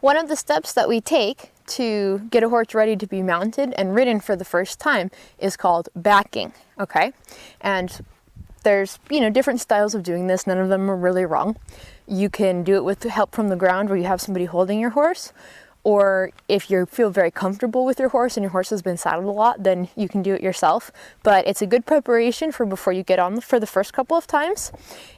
One of the steps that we take to get a horse ready to be mounted and ridden for the first time is called backing, okay? And there's, different styles of doing this. None of them are really wrong. You can do it with help from the ground where you have somebody holding your horse, or if you feel very comfortable with your horse and your horse has been saddled a lot, then you can do it yourself. But it's a good preparation for before you get on for the first couple of times.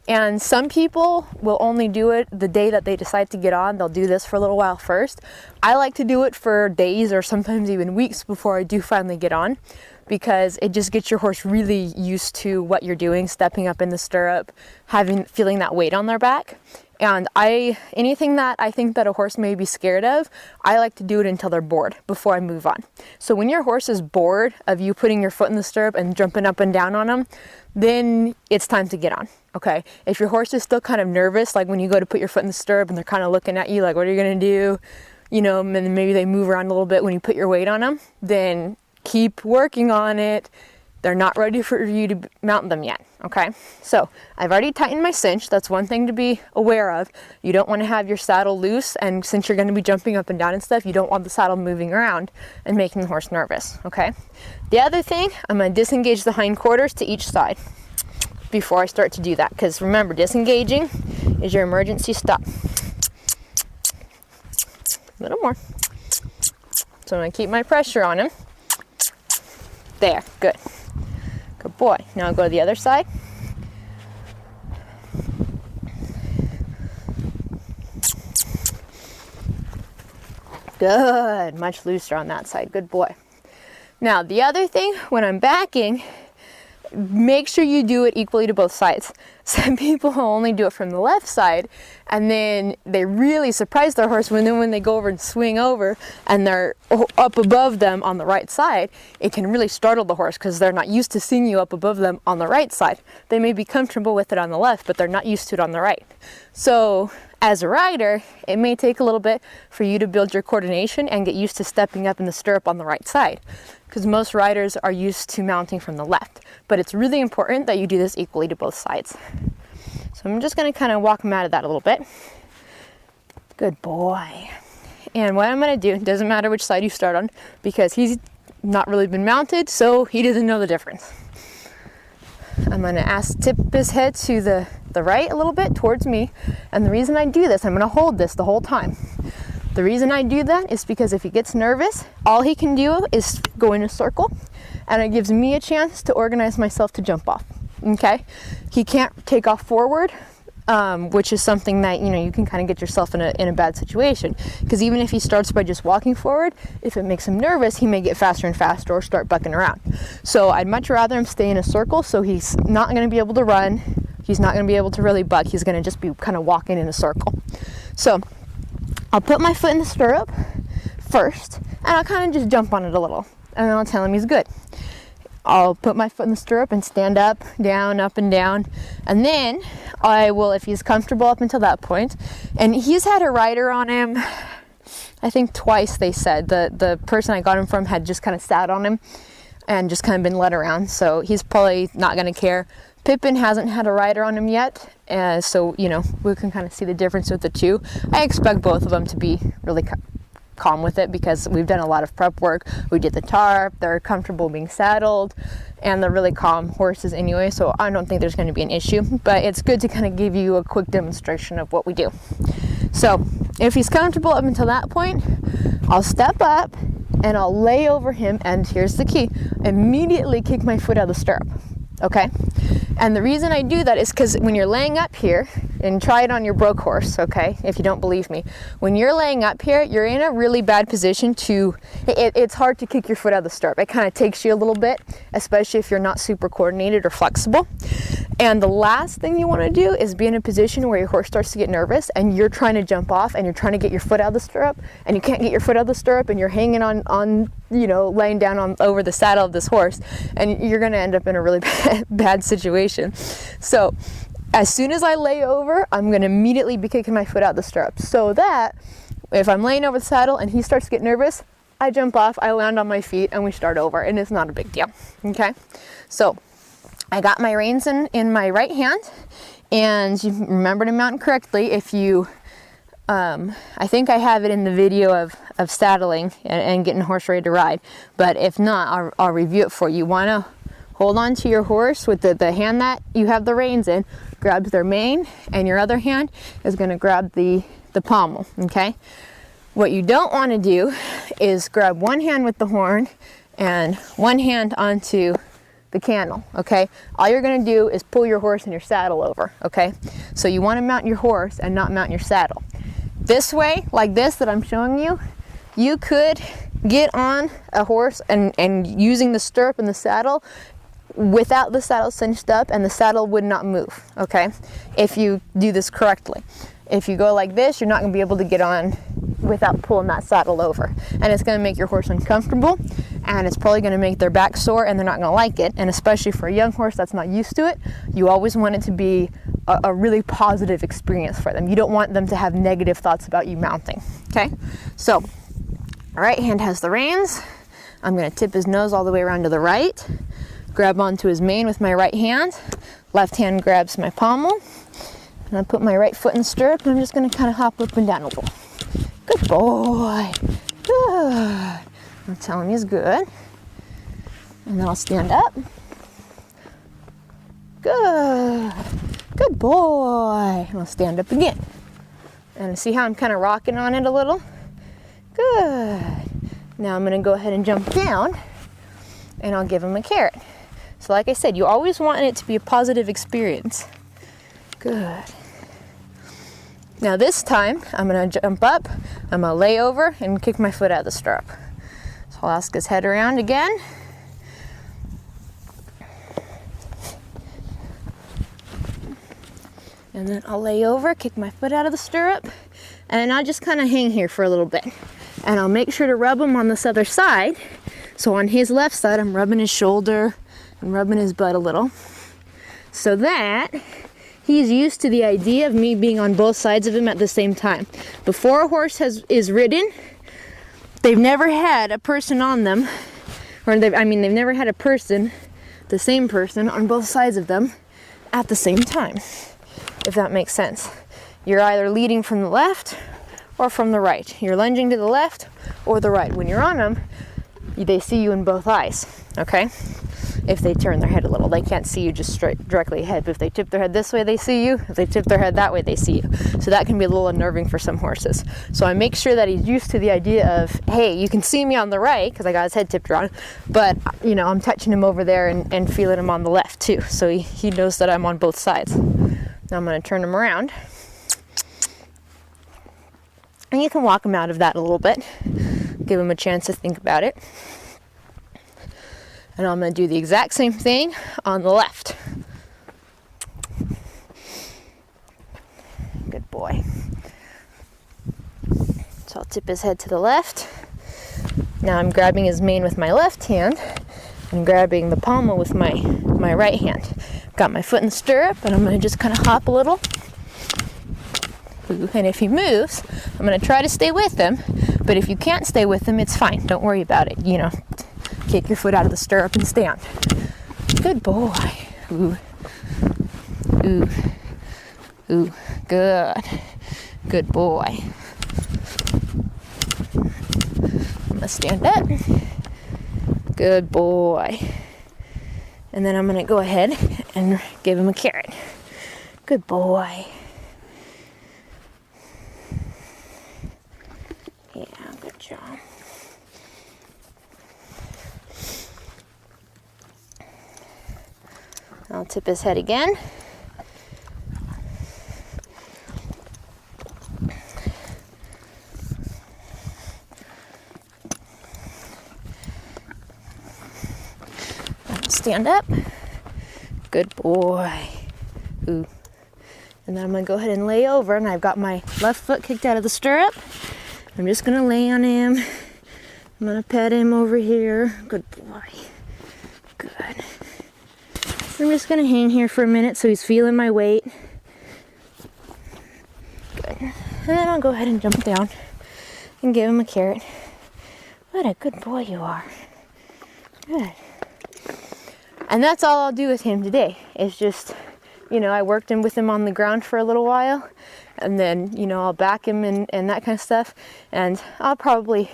And some people will only do it the day that they decide to get on. They'll do this for a little while first. I like to do it for days or sometimes even weeks before I do finally get on, because it just gets your horse really used to what you're doing, stepping up in the stirrup, feeling that weight on their back. And anything that I think that a horse may be scared of, I like to do it until they're bored before I move on. So when your horse is bored of you putting your foot in the stirrup and jumping up and down on them, then it's time to get on, okay? If your horse is still kind of nervous, like when you go to put your foot in the stirrup and they're kind of looking at you like, what are you gonna do? And then maybe they move around a little bit when you put your weight on them, then keep working on it. They're not ready for you to mount them yet, okay? So I've already tightened my cinch. That's one thing to be aware of. You don't want to have your saddle loose, and since you're going to be jumping up and down and stuff, you don't want the saddle moving around and making the horse nervous, okay? The other thing, I'm going to disengage the hindquarters to each side before I start to do that, because remember, disengaging is your emergency stop. A little more. So I'm going to keep my pressure on him. There, good. Good boy. Now I'll go to the other side. Good. Much looser on that side. Good boy. Now the other thing, when I'm backing, make sure you do it equally to both sides. Some people only do it from the left side, and then they really surprise their horse when they go over and swing over and they're up above them on the right side. It can really startle the horse because they're not used to seeing you up above them on the right side. They may be comfortable with it on the left, but they're not used to it on the right. So as a rider, it may take a little bit for you to build your coordination and get used to stepping up in the stirrup on the right side, because most riders are used to mounting from the left. But it's really important that you do this equally to both sides. So I'm just going to kind of walk him out of that a little bit. Good boy. And what I'm going to do, doesn't matter which side you start on, because he's not really been mounted, so he doesn't know the difference. I'm going to tip his head to the right a little bit towards me. And the reason I do this, I'm going to hold this the whole time. The reason I do that is because if he gets nervous, all he can do is go in a circle, and it gives me a chance to organize myself to jump off, okay? He can't take off forward, which is something that, you can kind of get yourself in a bad situation, because even if he starts by just walking forward, if it makes him nervous, he may get faster and faster or start bucking around. So I'd much rather him stay in a circle, so he's not going to be able to run, he's not going to be able to really buck, he's going to just be kind of walking in a circle. So I'll put my foot in the stirrup first, and I'll kind of just jump on it a little, and then I'll tell him he's good. I'll put my foot in the stirrup and stand up and down, and then I will, if he's comfortable up until that point, and he's had a rider on him, I think twice, they said. The person I got him from had just kind of sat on him and just kind of been led around, so he's probably not going to care. Pippin hasn't had a rider on him yet, so, we can kind of see the difference with the two. I expect both of them to be really calm with it because we've done a lot of prep work. We did the tarp, they're comfortable being saddled, and they're really calm horses anyway, so I don't think there's going to be an issue, but it's good to kind of give you a quick demonstration of what we do. So if he's comfortable up until that point, I'll step up and I'll lay over him, and here's the key, immediately kick my foot out of the stirrup. Okay? And the reason I do that is because when you're laying up here, and try it on your broke horse, okay, if you don't believe me. When you're laying up here, you're in a really bad position it's hard to kick your foot out of the stirrup. It kind of takes you a little bit, especially if you're not super coordinated or flexible. And the last thing you want to do is be in a position where your horse starts to get nervous and you're trying to jump off and you're trying to get your foot out of the stirrup and you can't get your foot out of the stirrup and you're hanging on laying down over the saddle of this horse, and you're going to end up in a really bad situation. So as soon as I lay over, I'm going to immediately be kicking my foot out the stirrup, so that if I'm laying over the saddle and he starts to get nervous, I jump off, I land on my feet, and we start over, and it's not a big deal. Okay? So I got my reins in my right hand, and you remember to mount correctly. If you I think I have it in the video of saddling and getting a horse ready to ride, but if not, I'll review it for you. You want to hold on to your horse with the hand that you have the reins in, grabs their mane, and your other hand is going to grab the pommel, okay? What you don't want to do is grab one hand with the horn and one hand onto the cantle, okay? All you're going to do is pull your horse and your saddle over, okay? So you want to mount your horse and not mount your saddle. This way, like this that I'm showing you, you could get on a horse and using the stirrup and the saddle without the saddle cinched up, and the saddle would not move, okay? If you do this correctly. If you go like this, you're not going to be able to get on without pulling that saddle over. And it's going to make your horse uncomfortable, and it's probably going to make their back sore, and they're not going to like it. And especially for a young horse that's not used to it, you always want it to be a really positive experience for them. You don't want them to have negative thoughts about you mounting, okay? So, right hand has the reins. I'm going to tip his nose all the way around to the right, grab onto his mane with my right hand, left hand grabs my pommel, and I put my right foot in stirrup, and I'm just going to kind of hop up and down a little. Good boy. Good. I'll tell him he's good. And then I'll stand up. Good. Good boy. And I'll stand up again. And see how I'm kind of rocking on it a little? Good. Now I'm going to go ahead and jump down, and I'll give him a carrot. So like I said, you always want it to be a positive experience. Good. Now this time, I'm going to jump up, I'm going to lay over and kick my foot out of the stirrup. So I'll ask his head around again. And then I'll lay over, kick my foot out of the stirrup, and I'll just kind of hang here for a little bit. And I'll make sure to rub him on this other side. So on his left side, I'm rubbing his shoulder and rubbing his butt a little, so that he's used to the idea of me being on both sides of him at the same time. Before a horse is ridden, they've never had a person on them, or they've never had a person, the same person, on both sides of them at the same time, if that makes sense. You're either leading from the left or from the right. You're lunging to the left or the right. When you're on them, they see you in both eyes, okay? If they turn their head a little, they can't see you just straight directly ahead. But if they tip their head this way, they see you. If they tip their head that way, they see you. So that can be a little unnerving for some horses. So I make sure that he's used to the idea of, hey, you can see me on the right because I got his head tipped around, but you know, I'm touching him over there and feeling him on the left too. So he knows that I'm on both sides. Now I'm going to turn him around. And you can walk him out of that a little bit. Give him a chance to think about it. And I'm going to do the exact same thing on the left. Good boy. So I'll tip his head to the left. Now I'm grabbing his mane with my left hand and grabbing the pommel with my right hand. Got my foot in the stirrup, and I'm going to just kind of hop a little. And if he moves, I'm going to try to stay with him. But if you can't stay with him, it's fine. Don't worry about it. You know, kick your foot out of the stirrup and stand. Good boy. Ooh. Ooh. Ooh. Good. Good boy. I'm going to stand up. Good boy. And then I'm going to go ahead and give him a carrot. Good boy. Yeah, good job. I'll tip his head again. Stand up. Good boy. Ooh. And then I'm going to go ahead and lay over, and I've got my left foot kicked out of the stirrup. I'm just going to lay on him. I'm going to pet him over here. Good boy. Good. I'm just going to hang here for a minute so he's feeling my weight. Good. And then I'll go ahead and jump down and give him a carrot. What a good boy you are. Good. And that's all I'll do with him today, is just You know, I worked him with him on the ground for a little while, and then, you know, I'll back him and that kind of stuff. And I'll probably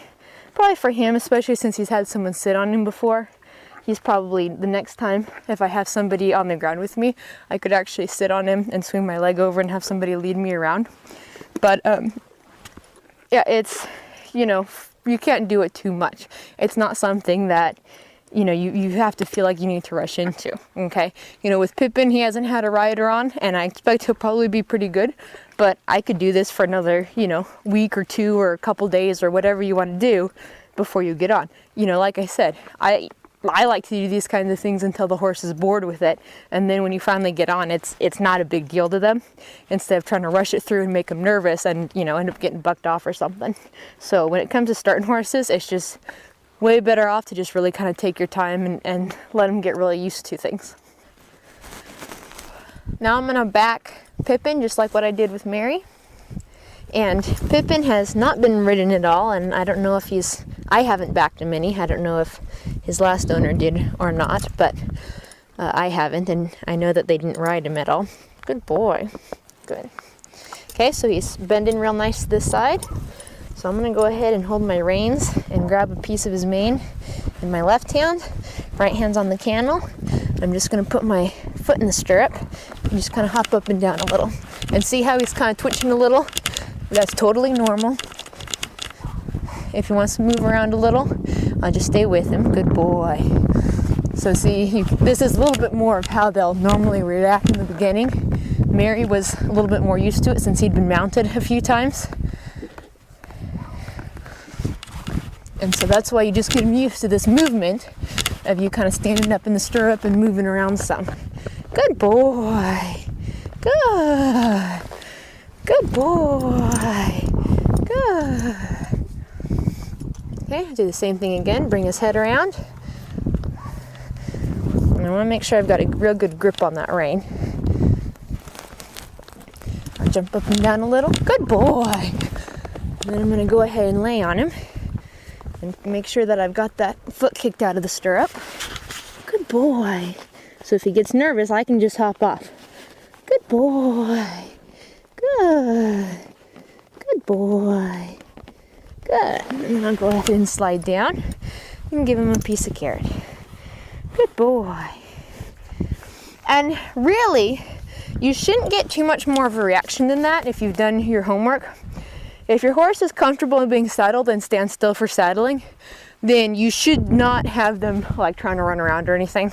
for him, especially since he's had someone sit on him before, he's probably the next time, if I have somebody on the ground with me, I could actually sit on him and swing my leg over and have somebody lead me around. But yeah, it's, you know, you can't do it too much. It's not something that, you know, you have to feel like you need to rush into, okay? You know, with Pippin, he hasn't had a rider on, and I expect he'll probably be pretty good, but I could do this for another, you know, week or two or a couple days or whatever you want to do before you get on. You know, like I said, I like to do these kinds of things until the horse is bored with it, and then when you finally get on, it's not a big deal to them, instead of trying to rush it through and make them nervous and, you know, end up getting bucked off or something. So when it comes to starting horses, it's just way better off to just really kind of take your time and let them get really used to things. Now I'm going to back Pippin just like what I did with Mary. And Pippin has not been ridden at all, and I don't know if I haven't backed him any. I don't know if his last owner did or not, but I haven't, and I know that they didn't ride him at all. Good boy. Good. Okay, so he's bending real nice to this side. So I'm going to go ahead and hold my reins and grab a piece of his mane in my left hand. Right hand's on the cantle. I'm just going to put my foot in the stirrup and just kind of hop up and down a little. And see how he's kind of twitching a little? That's totally normal. If he wants to move around a little, I'll just stay with him. Good boy. So see, this is a little bit more of how they'll normally react in the beginning. Mary was a little bit more used to it since he'd been mounted a few times. And so that's why you just get used to this movement of you kind of standing up in the stirrup and moving around some. Good boy. Good. Good boy. Good. Okay, do the same thing again. Bring his head around. And I want to make sure I've got a real good grip on that rein. I'll jump up and down a little. Good boy. And then I'm going to go ahead and lay on him. And make sure that I've got that foot kicked out of the stirrup. Good boy. So if he gets nervous, I can just hop off. Good boy. Good. Good boy. Good. And then I'll go ahead and slide down and give him a piece of carrot. Good boy. And really, you shouldn't get too much more of a reaction than that if you've done your homework. If your horse is comfortable in being saddled and stand still for saddling, then you should not have them like trying to run around or anything.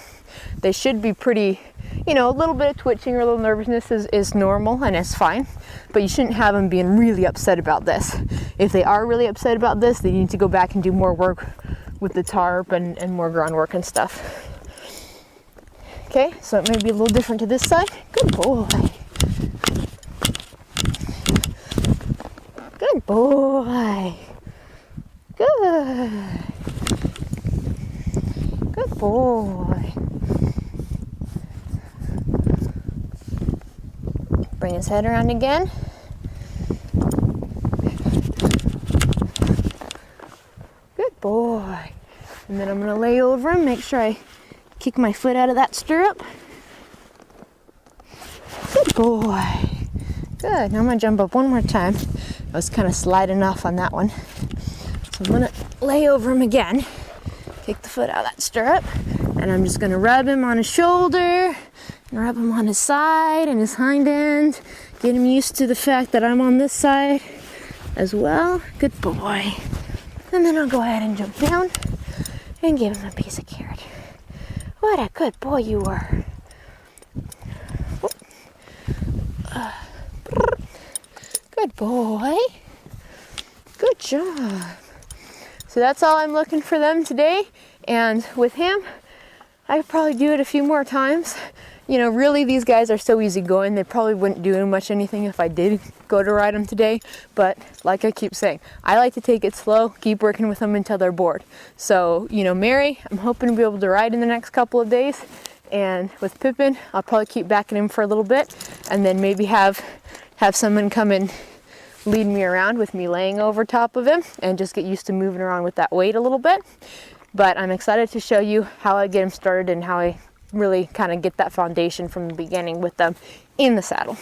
They should be pretty, you know, a little bit of twitching or a little nervousness is normal and it's fine, but you shouldn't have them being really upset about this. If they are really upset about this, they need to go back and do more work with the tarp and more groundwork and stuff. Okay, so it may be a little different to this side. Good boy. Good boy. Good. Good boy. Bring his head around again. Good boy. And then I'm going to lay over him, make sure I kick my foot out of that stirrup. Good boy. Good. Now I'm going to jump up one more time. I was kind of sliding off on that one. So I'm going to lay over him again, kick the foot out of that stirrup, and I'm just going to rub him on his shoulder, and rub him on his side and his hind end, get him used to the fact that I'm on this side as well. Good boy. And then I'll go ahead and jump down and give him a piece of carrot. What a good boy you were. Good boy. Good job. So that's all I'm looking for them today. And with him, I could probably do it a few more times. You know, really these guys are so easygoing. They probably wouldn't do much anything if I did go to ride them today. But like I keep saying, I like to take it slow, keep working with them until they're bored. So, you know, Mary, I'm hoping to be able to ride in the next couple of days. And with Pippin, I'll probably keep backing him for a little bit. And then maybe have someone come and lead me around with me laying over top of him and just get used to moving around with that weight a little bit. But I'm excited to show you how I get him started and how I really kind of get that foundation from the beginning with them in the saddle.